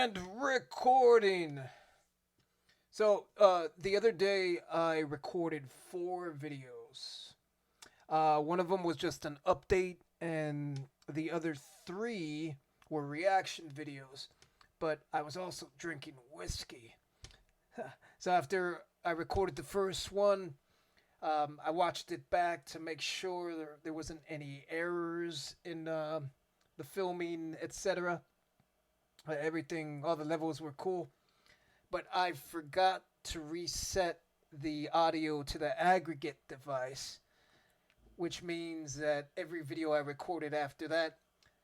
And recording. The other day I recorded 4 videos. One of them was just an update, and the other 3 were reaction videos. But I was also drinking whiskey. So after I recorded the first one, I watched it back to make sure there wasn't any errors in the filming, etc. Everything, all the levels were cool, but I forgot to reset the audio to the aggregate device, which means that every video I recorded after that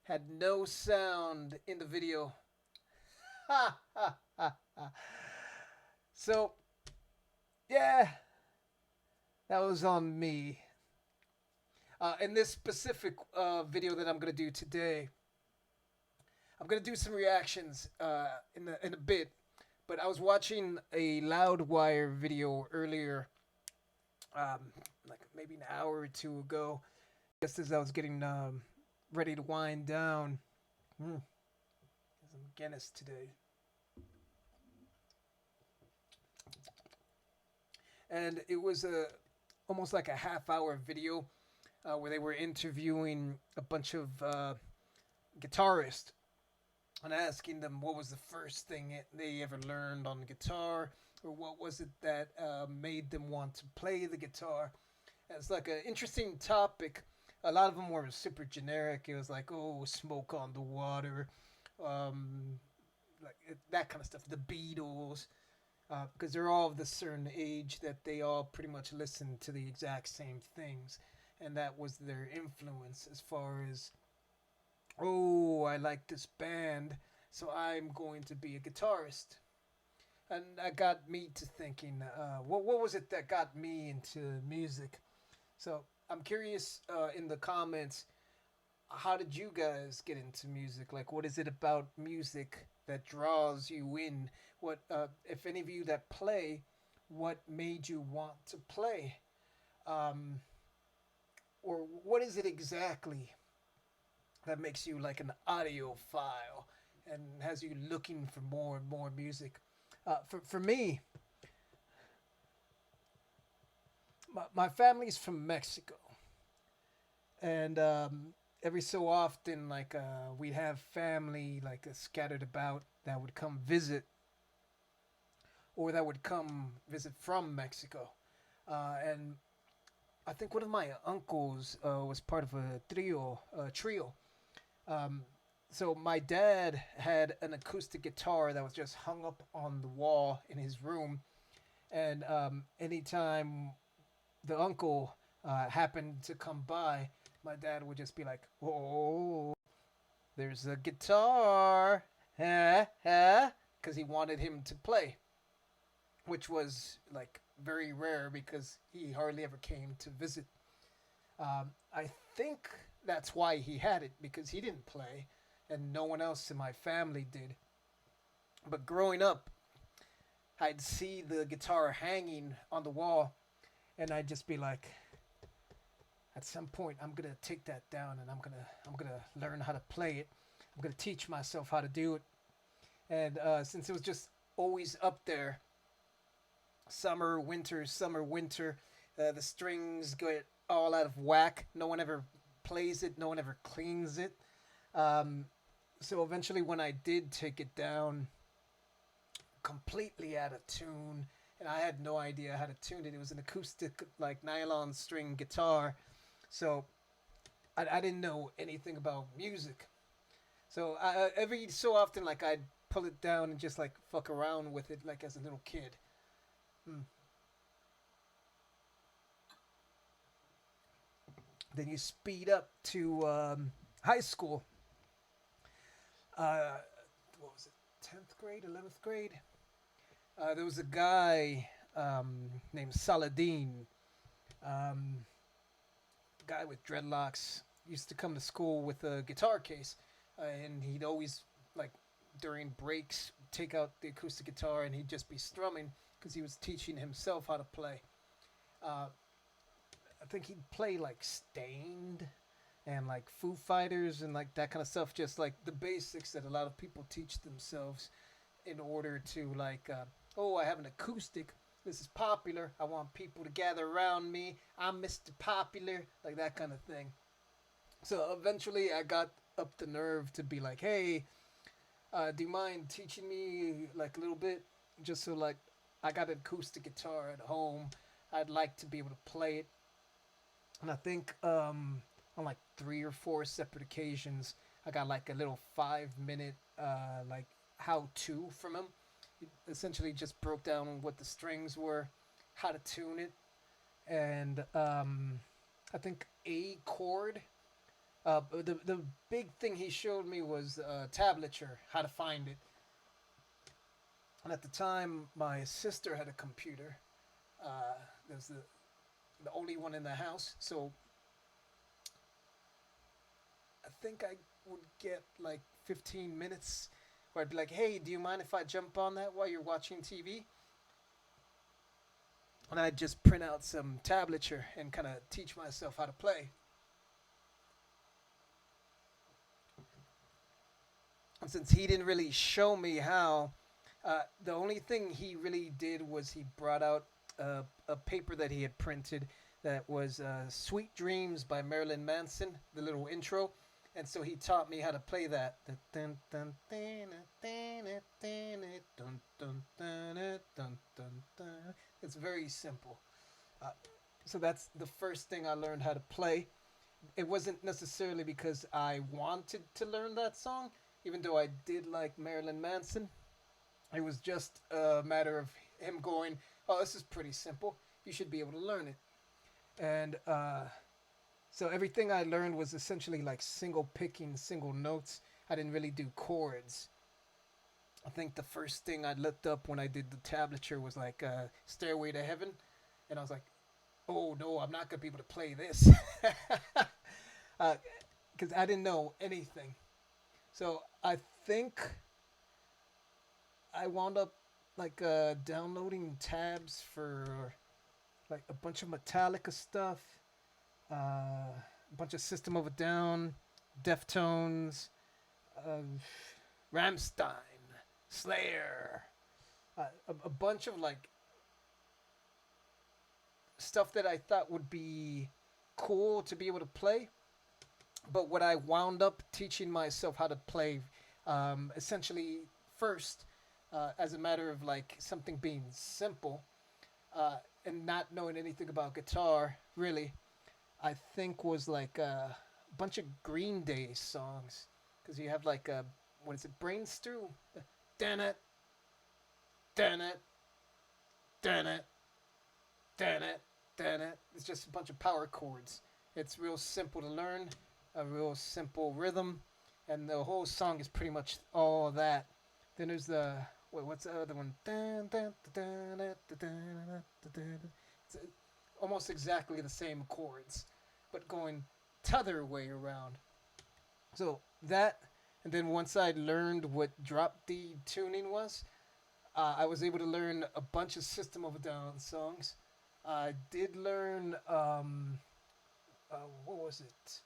had no sound in the video. Ha ha ha ha. So, yeah, that was on me. In this specific video that I'm going to do today, I'm gonna do some reactions in a bit, but I was watching a Loudwire video earlier, like maybe an hour or two ago, just as I was getting ready to wind down. Some Guinness today, and it was almost like a half-hour video where they were interviewing a bunch of guitarists and asking them what was the first thing they ever learned on the guitar, or what was it that made them want to play the guitar. It's like an interesting topic. A lot of them were super generic. It was like, oh, Smoke on the Water, that kind of stuff. The Beatles, because they're all of the certain age that they all pretty much listened to the exact same things, and that was their influence as far as, oh, I like this band, so I'm going to be a guitarist. And that got me to thinking, what was it that got me into music? So I'm curious in the comments, how did you guys get into music? Like, what is it about music that draws you in? What, if any of you that play, what made you want to play? Or what is it exactly that makes you like an audiophile and has you looking for more and more music? For me, my family's from Mexico, and every so often, like we'd have family like scattered about that would come visit, or that would come visit from Mexico, and I think one of my uncles was part of a trio. Um, so my dad had an acoustic guitar that was just hung up on the wall in his room, and anytime the uncle happened to come by, my dad would just be like, "Oh, there's a guitar," because he wanted him to play, which was like very rare because he hardly ever came to visit. I think that's why he had it, because he didn't play and no one else in my family did. But growing up, I'd see the guitar hanging on the wall, and I'd just be like, at some point I'm gonna take that down, and I'm gonna learn how to play it. I'm gonna teach myself how to do it. And since it was just always up there, summer, winter, summer, winter, the strings get all out of whack. No one ever plays it. No one ever cleans it. So eventually, when I did take it down, completely out of tune, and I had no idea how to tune it. It was an acoustic, like nylon string guitar, so I didn't know anything about music. So every so often, like I'd pull it down and just like fuck around with it, like as a little kid. Hmm. Then you speed up to high school. Uh, what was it? 10th grade, 11th grade. There was a guy named Saladin, guy with dreadlocks. Used to come to school with a guitar case, and he'd always, like, during breaks, take out the acoustic guitar and he'd just be strumming because he was teaching himself how to play. Uh, I think he'd play like Stained and like Foo Fighters and like that kind of stuff, just like the basics that a lot of people teach themselves. in order to like, oh, I have an acoustic. This is popular. I want people to gather around me. I'm Mr. Popular, like that kind of thing. So eventually, I got up the nerve to be like, hey, do you mind teaching me like a little bit, just so like I got an acoustic guitar at home. I'd like to be able to play it, and I think on like 3 or 4 separate occasions, I got like a little 5 minute like how to from him. He essentially just broke down what the strings were, how to tune it, and I think a chord. The big thing he showed me was tablature, how to find it. And at the time, my sister had a computer. There's the only one in the house, so I think I would get like 15 minutes where I'd be like, hey, do you mind if I jump on that while you're watching TV? And I'd just print out some tablature and kind of teach myself how to play. And since he didn't really show me how, the only thing he really did was he brought out a paper that he had printed that was Sweet Dreams by Marilyn Manson, the little intro. And so he taught me how to play that. It's very simple. Uh, so that's the first thing I learned how to play. It wasn't necessarily because I wanted to learn that song, even though I did like Marilyn Manson. It was just a matter of him going, "Oh, this is pretty simple. You should be able to learn it." And so everything I learned was essentially like single picking, single notes. I didn't really do chords. I think the first thing I looked up when I did the tablature was like "Stairway to Heaven," and I was like, "Oh no, I'm not gonna be able to play this," because I didn't know anything. So I think I wound up like downloading tabs for like a bunch of Metallica stuff, a bunch of System of a Down, Deftones, uh, Ramstein, Slayer, a bunch of like stuff that I thought would be cool to be able to play. But what I wound up teaching myself how to play, essentially first, as a matter of like something being simple, and not knowing anything about guitar, really, I think was like a bunch of Green Day songs. Because you have like a, what is it, Brain Stew? Dun it, dun it, dun it, dun it, dun it. It's just a bunch of power chords. It's real simple to learn, a real simple rhythm, and the whole song is pretty much all that. Then there's the, wait, what's the other one? It's almost exactly the same chords, but going t'other way around. So that, and then once I learned what drop D tuning was, I was able to learn a bunch of System of a Down songs. I did learn, what was it?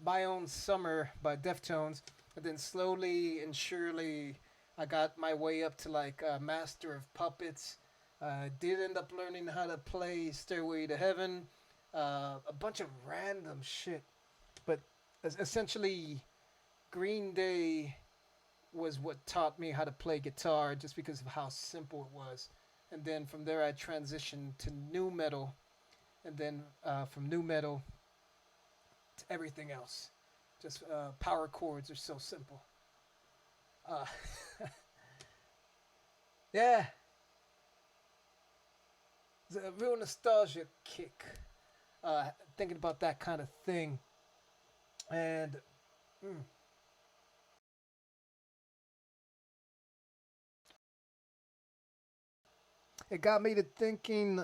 My Own Summer by Deftones, but then slowly and surely I got my way up to like Master of Puppets. Did end up learning how to play Stairway to Heaven, a bunch of random shit. But essentially, Green Day was what taught me how to play guitar just because of how simple it was. And then from there, I transitioned to new metal. And then from new metal to everything else. Just power chords are so simple. Uh, yeah, it's a real nostalgia kick. Thinking about that kind of thing. And mm, it got me to thinking.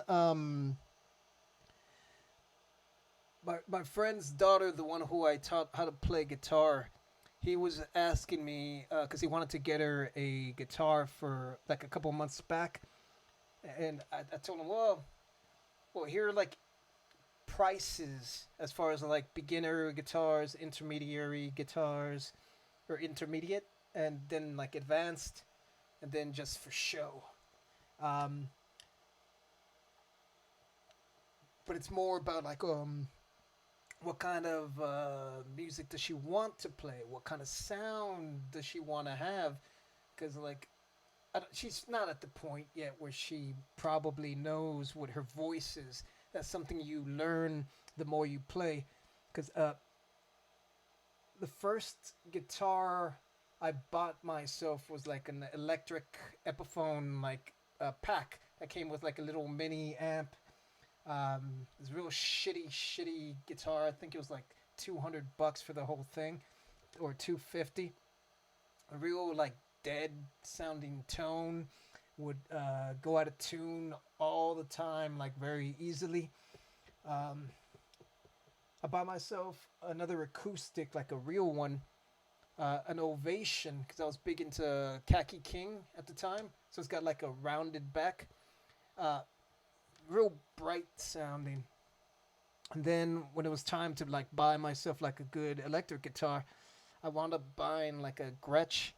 My friend's daughter, the one who I taught how to play guitar, he was asking me because he wanted to get her a guitar for like a couple months back, and I told him, well, here are like prices as far as like beginner guitars, intermediary guitars, or intermediate, and then like advanced. and then just for show. Um, but it's more about like what kind of music does she want to play? What kind of sound does she want to have? Because like she's not at the point yet where she probably knows what her voice is. That's something you learn the more you play. Because the first guitar I bought myself was like an electric Epiphone like pack that came with like a little mini amp. It's a real shitty guitar. I think it was like $200 for the whole thing, or 250. A real like dead sounding tone, would go out of tune all the time, like very easily. Um, I bought myself another acoustic, like a real one, an Ovation, because I was big into Khaki King at the time. So it's got like a rounded back, uh, real bright sounding. And then when it was time to like buy myself like a good electric guitar, I wound up buying like a Gretsch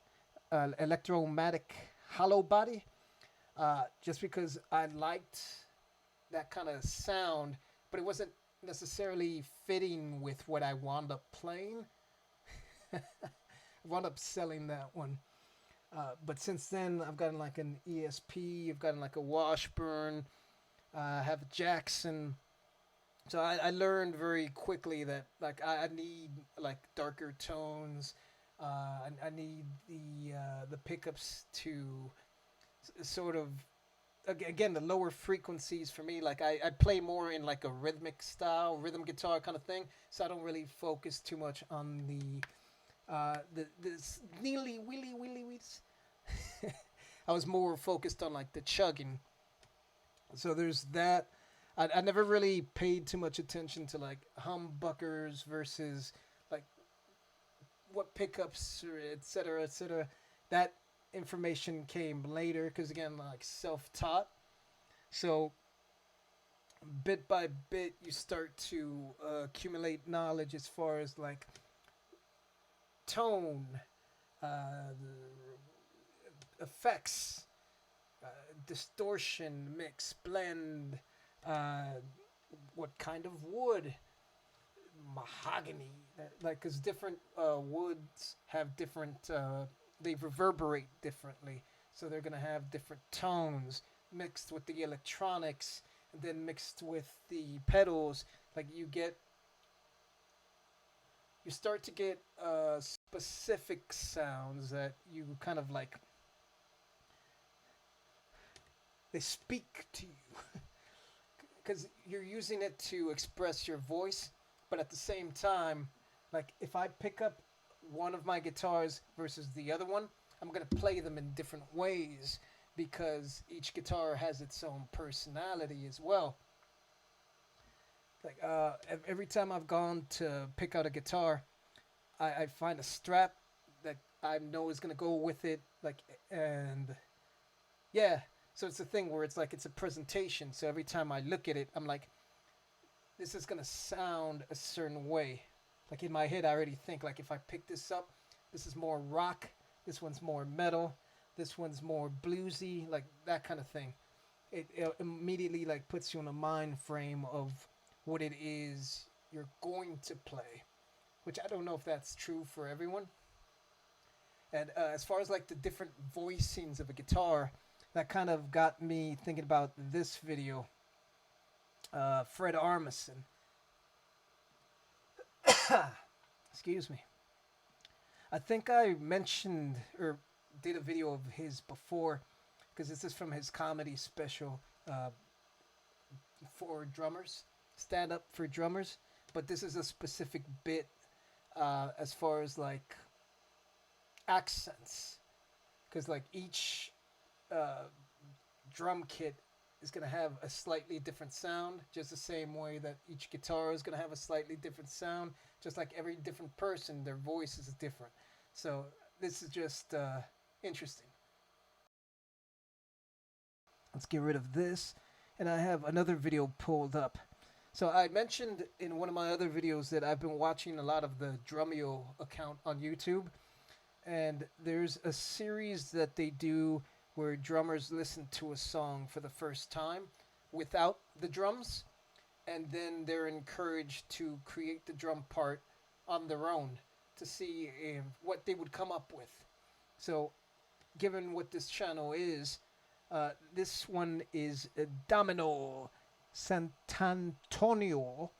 Electromatic hollow body, just because I liked that kind of sound, but it wasn't necessarily fitting with what I wound up playing. I wound up selling that one. But since then, I've gotten like an ESP, I've gotten like a Washburn, I have a Jackson. So I learned very quickly that like I need like darker tones. I need the pickups to sort of again the lower frequencies for me. Like I play more in like a rhythmic style, rhythm guitar kind of thing. So I don't really focus too much on the neely willy willy weeds. I was more focused on like the chugging. So there's that. I never really paid too much attention to like humbuckers versus like what pickups or et cetera, et cetera. That information came later because again, like self-taught. So bit by bit, you start to accumulate knowledge as far as like tone, effects, distortion, mix, blend, uh, what kind of wood, mahogany, like because different woods have different, they reverberate differently, so they're gonna have different tones mixed with the electronics, and then mixed with the pedals. Like you start to get specific sounds that you kind of like, they speak to you because you're using it to express your voice, but at the same time, like if I pick up one of my guitars versus the other one, I'm gonna play them in different ways because each guitar has its own personality as well. Like every time I've gone to pick out a guitar, I find a strap that I know is gonna go with it. Like and yeah, so it's a thing where it's like it's a presentation. So every time I look at it, I'm like, this is gonna sound a certain way. Like in my head, I already think like if I pick this up, this is more rock. This one's more metal. This one's more bluesy, like that kind of thing. It immediately like puts you in a mind frame of what it is you're going to play, which I don't know if that's true for everyone. And as far as like the different voicings of a guitar, that kind of got me thinking about this video. Fred Armisen. Excuse me. I think I mentioned or did a video of his before, because this is from his comedy special for drummers, stand up for drummers. But this is a specific bit as far as like accents, because like each drum kit is going to have a slightly different sound, just the same way that each guitar is going to have a slightly different sound, just like every different person, their voice is different. So this is just interesting. Let's get rid of this. And I have another video pulled up. So I mentioned in one of my other videos that I've been watching a lot of the Domino account on YouTube. And there's a series that they do where drummers listen to a song for the first time without the drums, and then they're encouraged to create the drum part on their own to see what they would come up with. So, given what this channel is, this one is Domino Santantonio,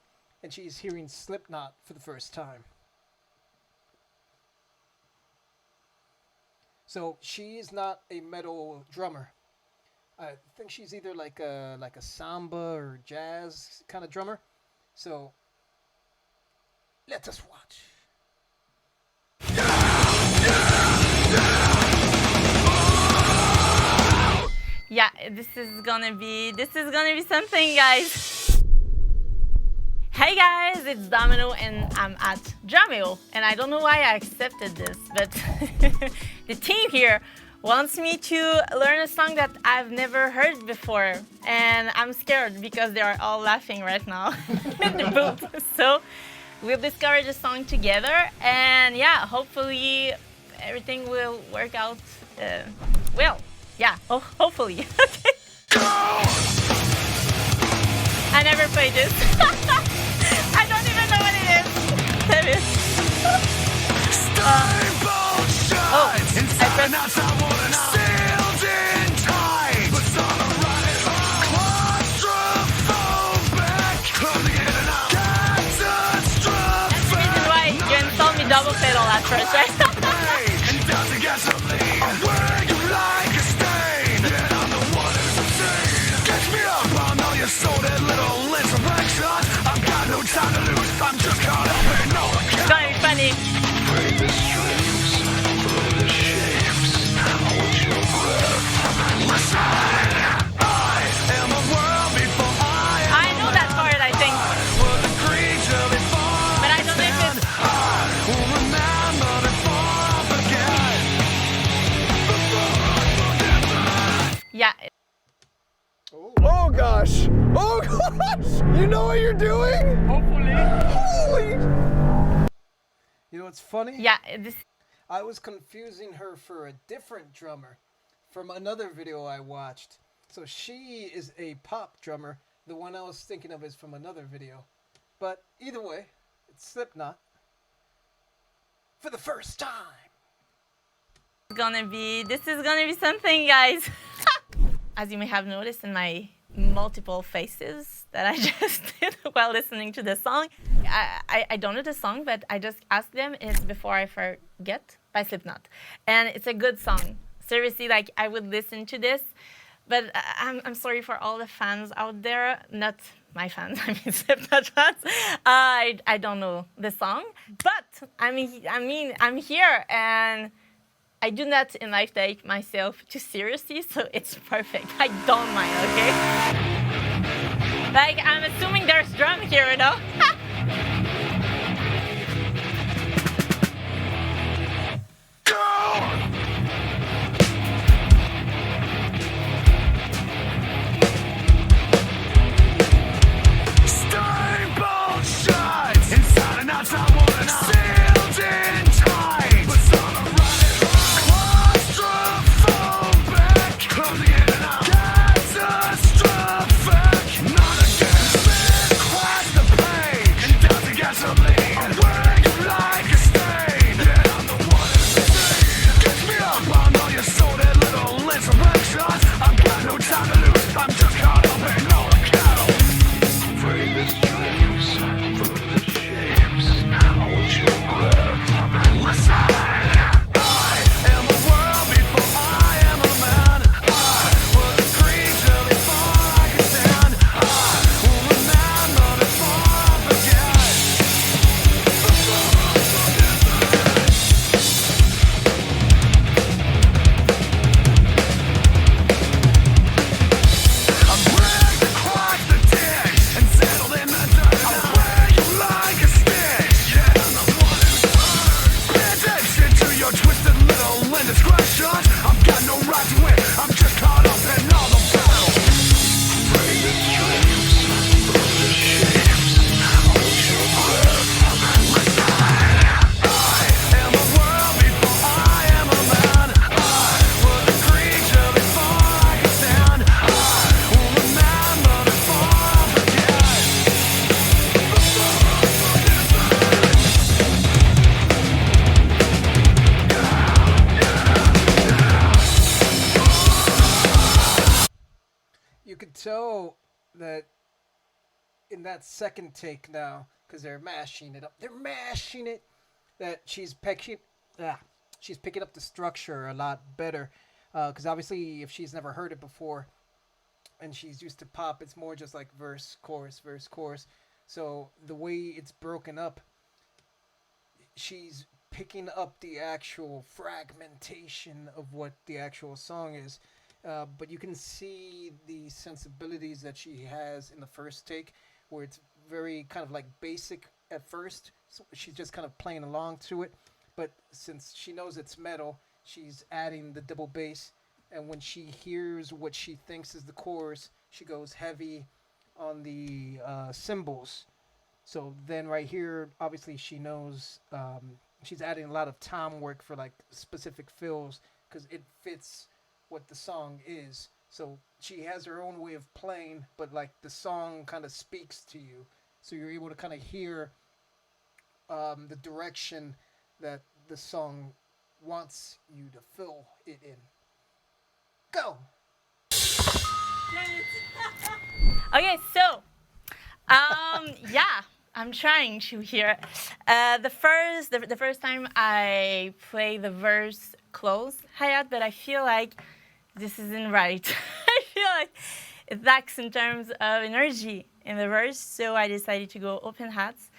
and she's hearing Slipknot for the first time. So she is not a metal drummer. I think she's either like a samba or jazz kind of drummer. So let us watch. Yeah, this is gonna be something, guys. Hey guys, it's Domino and I'm at Domino, and I don't know why I accepted this, but the team here wants me to learn a song that I've never heard before, and I'm scared because they are all laughing right now in the booth. So we'll discover the song together, and yeah, hopefully everything will work out well. Yeah, hopefully. Okay. I never played this. I don't even know what it is. That is. That's the reason why you installed me double pedal at first, right? It's gonna be funny. I know that part, I think. But I don't know if it's... Yeah. Oh gosh! Oh gosh! You know what you're doing? Hopefully. Holy! You know what's funny? Yeah, this... I was confusing her for a different drummer from another video I watched. So she is a pop drummer. The one I was thinking of is from another video. But either way, it's Slipknot for the first time. This is gonna be something, guys. As you may have noticed in my multiple faces that I just did while listening to the song, I don't know the song, but I just asked them if Before I Forget by Slipknot. And it's a good song. Seriously, like, I would listen to this, but I'm sorry for all the fans out there, not my fans, I mean Slipknot fans. I don't know the song, but I'm here, and I do not in life take myself too seriously, so it's perfect. I don't mind, okay? Like, I'm assuming there's drum here, you know? tell that in that second take now, because they're mashing it up. They're mashing it. That she's picking up the structure a lot better. Because obviously, if she's never heard it before, and she's used to pop, it's more just like verse, chorus, verse, chorus. So the way it's broken up, she's picking up the actual fragmentation of what the actual song is. But you can see the sensibilities that she has in the first take, where it's very kind of like basic at first. So she's just kind of playing along to it. But since she knows it's metal, she's adding the double bass. And when she hears what she thinks is the chorus, she goes heavy on the cymbals. So then right here, obviously she knows she's adding a lot of tom work for like specific fills because it fits what the song is. So she has her own way of playing, but like the song kind of speaks to you. So you're able to kind of hear the direction that the song wants you to fill it in. Go! Okay, so yeah, I'm trying to hear. The first time I play the verse close hi-hat, but I feel like this isn't right. I feel like it lacks in terms of energy in the verse, so I decided to go open hats.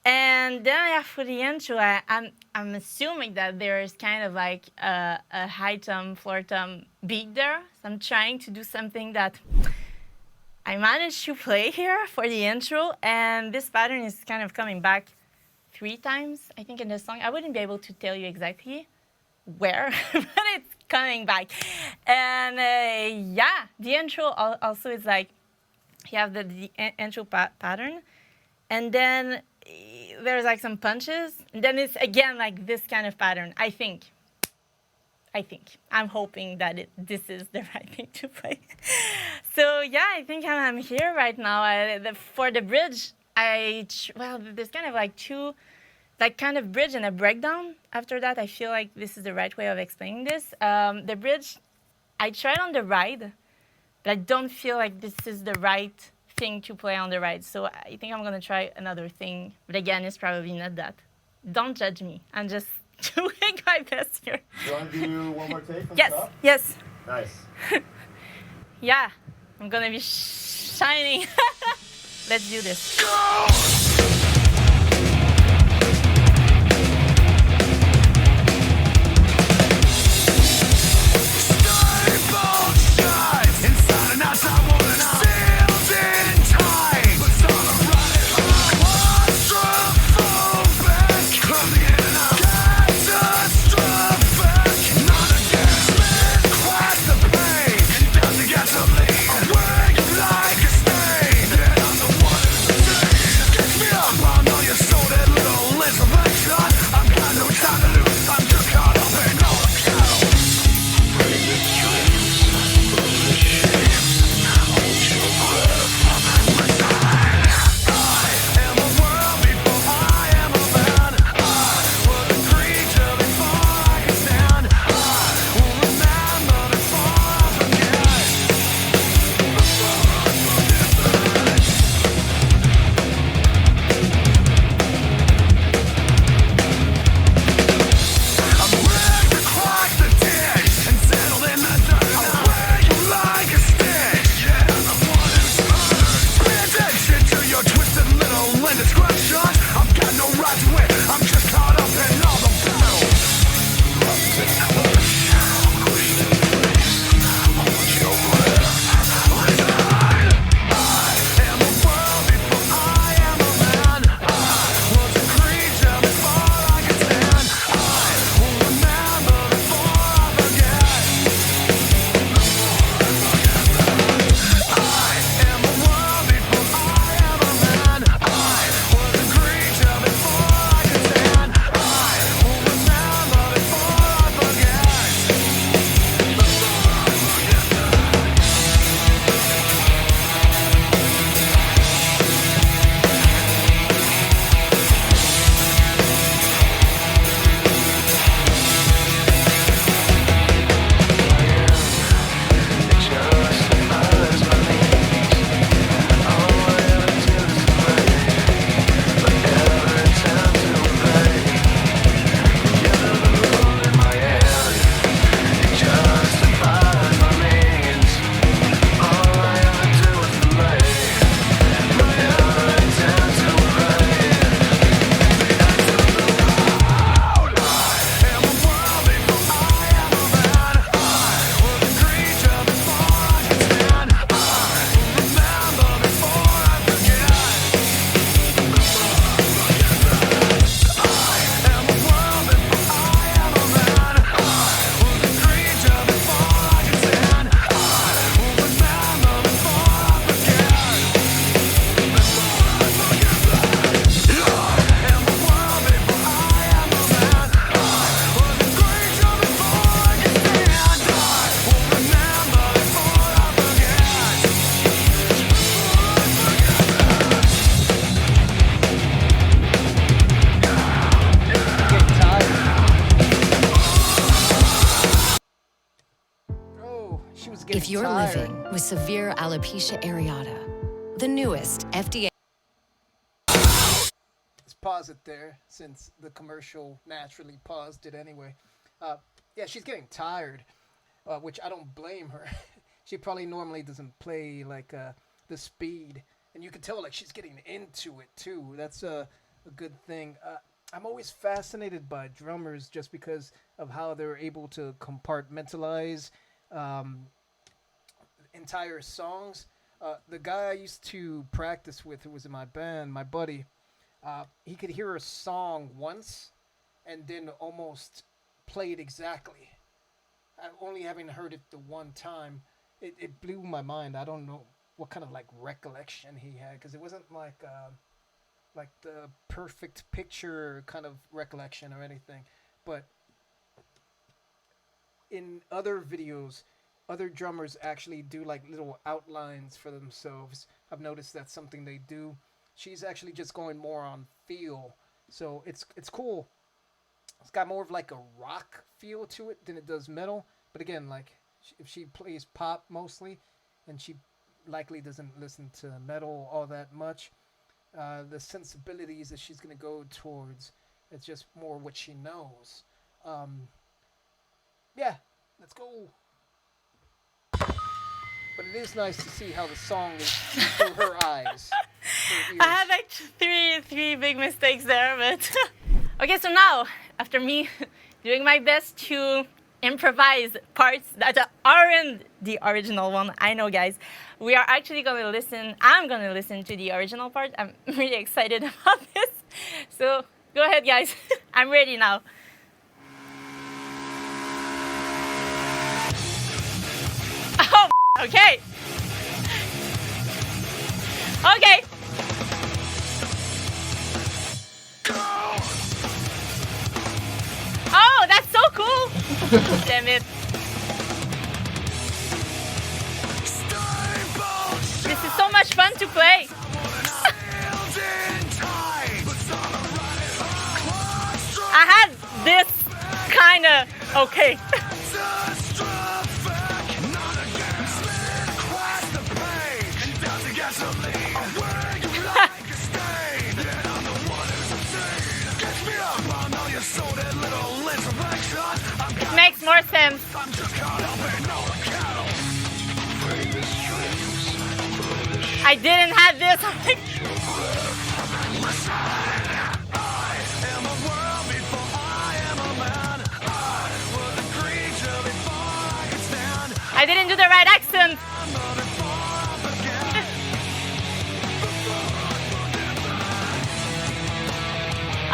And then for the intro, I'm assuming that there's kind of like a high tom, floor tom beat there. So I'm trying to do something that I managed to play here for the intro, and this pattern is kind of coming back 3 times, I think, in the song. I wouldn't be able to tell you exactly where, but it's coming back. And yeah, the intro also is like, you have the intro pattern, and then there's like some punches, and then it's again like this kind of pattern. I think. I'm hoping that this is the right thing to play. So yeah, I think I'm here right now. For the bridge, there's kind of like 2, like kind of bridge and a breakdown. After that, I feel like this is the right way of explaining this. The bridge, I tried on the ride, but I don't feel like this is the right thing to play on the ride. So I think I'm gonna try another thing. But again, it's probably not that. Don't judge me. I'm just doing my best here. You want to do one more take from Yes, the top? yes. Nice. Yeah, I'm gonna be shining. Let's do this. she's getting If you're tired. living with severe alopecia areata, the newest FDA... Let's pause it there since the commercial naturally paused it anyway. Yeah, she's getting tired, which I don't blame her. She probably normally doesn't play like the speed, and you can tell like she's getting into it too. That's a good thing. I'm always fascinated by drummers just because of how they're able to compartmentalize entire songs. The guy I used to practice with, who was in my band, my buddy, he could hear a song once and then almost play it exactly. Only having heard it the one time, it blew my mind. I don't know what kind of like recollection he had, because it wasn't like the perfect picture kind of recollection or anything. But in other videos, other drummers actually do like little outlines for themselves. I've noticed that's something they do. She's actually just going more on feel, so it's cool. It's got more of like a rock feel to it than it does metal. But again, like if she plays pop mostly, and she likely doesn't listen to metal all that much, the sensibilities that she's gonna go towards, it's just more what she knows. Yeah, let's go. But it is nice to see how the song is through her eyes. Her I had like three big mistakes there, but okay. So now, after me doing my best to improvise parts that aren't the original one, I know, guys, we are actually gonna listen. I'm gonna listen to the original part. I'm really excited about this. So go ahead, guys. I'm ready now. Oh, okay. Okay. Oh, that's so cool. Damn it. This is so much fun to play. I had this kind of okay. Makes more sense. I didn't have this. I didn't do the right accent.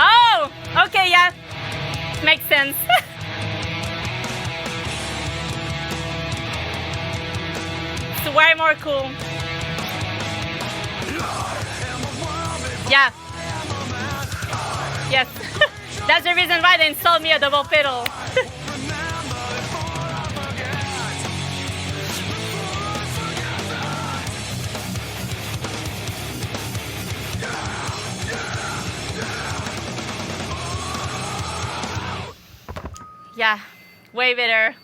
Oh, okay, yeah. Makes sense. It's way more cool. Yeah. Yes. That's the reason why they installed me a double pedal. Yeah, way better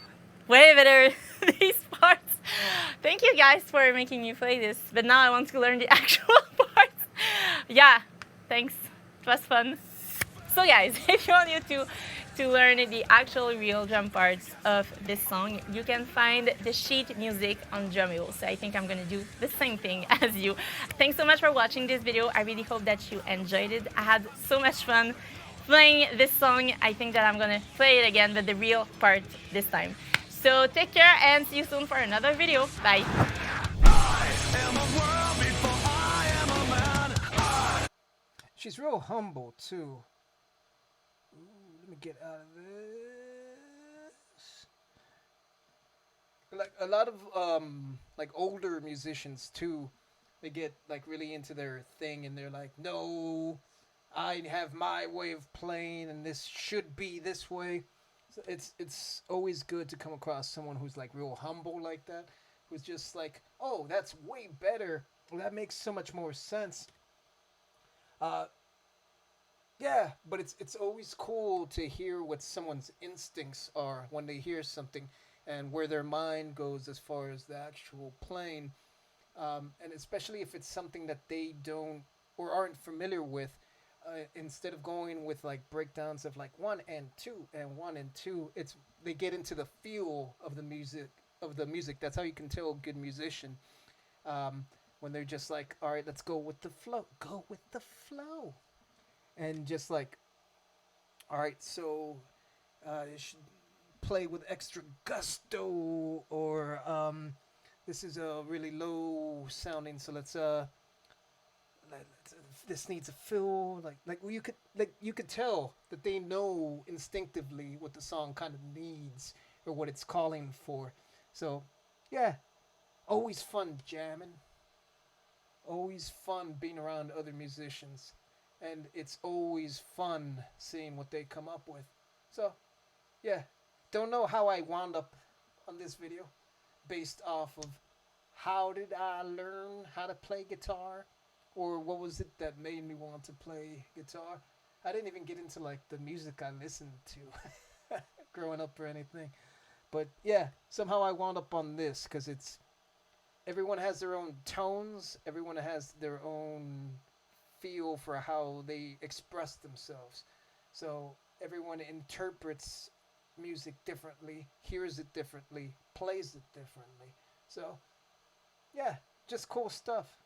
these parts. Thank you guys for making me play this, but now I want to learn the actual parts. Yeah, thanks, it was fun. So guys, if you want to learn the actual real drum parts of this song, you can find the sheet music on Domino. So I think I'm gonna do the same thing as you. Thanks so much for watching this video. I really hope that you enjoyed it. I had so much fun playing this song. I think that I'm gonna play it again, but the real part this time. So take care and see you soon for another video. Bye. She's real humble too. Ooh, let me get out of this. Like a lot of like older musicians too, they get like really into their thing and they're like, no, I have my way of playing and this should be this way. So it's always good to come across someone who's like real humble like that, who's just like, oh, that's way better. Well, that makes so much more sense. Yeah, but it's always cool to hear what someone's instincts are when they hear something, and where their mind goes as far as the actual playing. And especially if it's something that they don't or aren't familiar with, instead of going with like breakdowns of like 1 and 2 and 1 and 2, it's they get into the feel of the music That's how you can tell a good musician, when they're just like, all right, let's go with the flow, and just like, all right, so you should play with extra gusto, or this is a really low sounding, so this needs a fill, like you could tell that they know instinctively what the song kind of needs or what it's calling for. So yeah, always fun jamming, always fun being around other musicians, and it's always fun seeing what they come up with. So yeah, don't know how I wound up on this video, based off of how did I learn how to play guitar, or what was it that made me want to play guitar. I didn't even get into like the music I listened to growing up or anything. But yeah, somehow I wound up on this because everyone has their own tones, everyone has their own feel for how they express themselves. So everyone interprets music differently, hears it differently, plays it differently. So yeah, just cool stuff.